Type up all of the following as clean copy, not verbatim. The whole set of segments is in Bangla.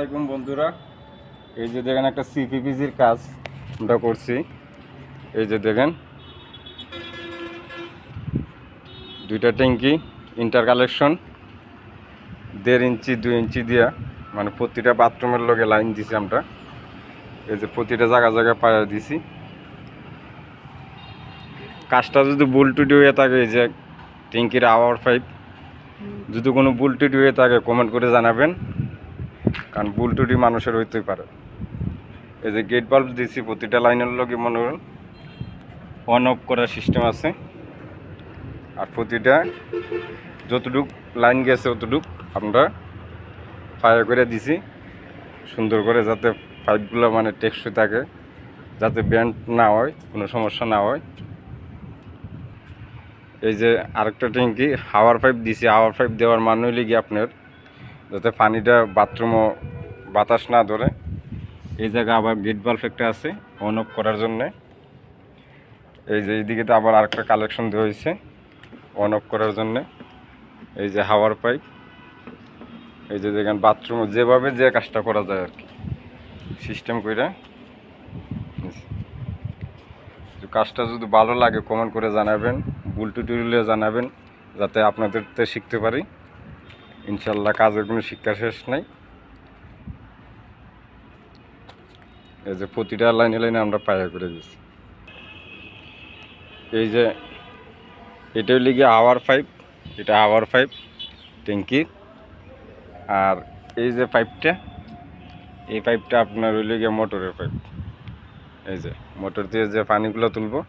আলাইকুম বন্ধুরা, এই যে দেখেন একটা সিপিপিজির কাজ আমরা করছি। এই যে দেখেন দুইটা ট্যাঙ্কি ইন্টার কালেকশন 1.5 ইঞ্চি 2 ইঞ্চি দিয়া, মানে প্রতিটা বাথরুমের লগে লাইন দিছি আমরা। এই যে প্রতিটা জায়গায় পায়া দিছি। কাজটা যদি ভুল টুটি হয়ে থাকে, এই যে ট্যাঙ্কির আওয়ার পাইপ যদি কোনো ভুল টুটি হয়ে থাকে কমেন্ট করে জানাবেন, কারণ ভুল টুটি মানুষের হইতেই পারে। এই যে গেট বাল্ব দিছি প্রতিটা লাইনের লগে, মনে করুন অন অফ করার সিস্টেম আছে। আর প্রতিটা যতটুক লাইন গেছে ততটুক আমরা ফায়ার করে দিছি সুন্দর করে, যাতে পাইপগুলো মানে টেকসই থাকে, যাতে ব্যান্ড না হয়, কোনো সমস্যা না হয়। এই যে আরেকটা ট্যাঙ্কি হাওয়ার পাইপ দিছি। হাওয়ার পাইপ দেওয়ার মানে হইলে গিয়ে আপনার যাতে পানিটা বাথরুমও বাতাস না ধরে। এই জায়গায় আবার গেট বাল্ব একটা আছে অন অফ করার জন্যে। এই যে এইদিকে তো আবার আরেকটা কালেকশন দেওয়া হয়েছে অন অফ করার জন্যে। এই যে হাওয়ার পাইপ, এই যে দেখেন বাথরুম যেভাবে যে কাজটা করা যায় আর কি সিস্টেম করে। কাজটা যদি ভালো লাগে কমেন্ট করে জানাবেন, ভুল টিউটোরিয়ালে জানাবেন, যাতে আপনাদেরতে শিখতে পারি। ইনশাল্লাহ কাজের কোনো শিক্ষা শেষ নাই। এই যে প্রতিটা লাইনে লাইনে আমরা পায়া করে দিচ্ছি। এই যে এটা হইলে গিয়ে হাওয়ার পাইপ, এটা হাওয়ার পাইপ ট্যাঙ্কির। আর এই যে পাইপটা, এই পাইপটা আপনার হইলে গিয়ে মোটরের পাইপ। এই যে মোটর দিয়ে যে পানিগুলো তুলবো,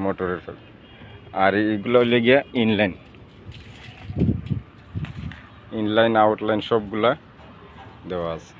মোটরের পাইপ। আর এইগুলো হইলে গিয়ে ইনলাইন, ইনলাইন আউটলাইন সবগুলা দেওয়া আছে।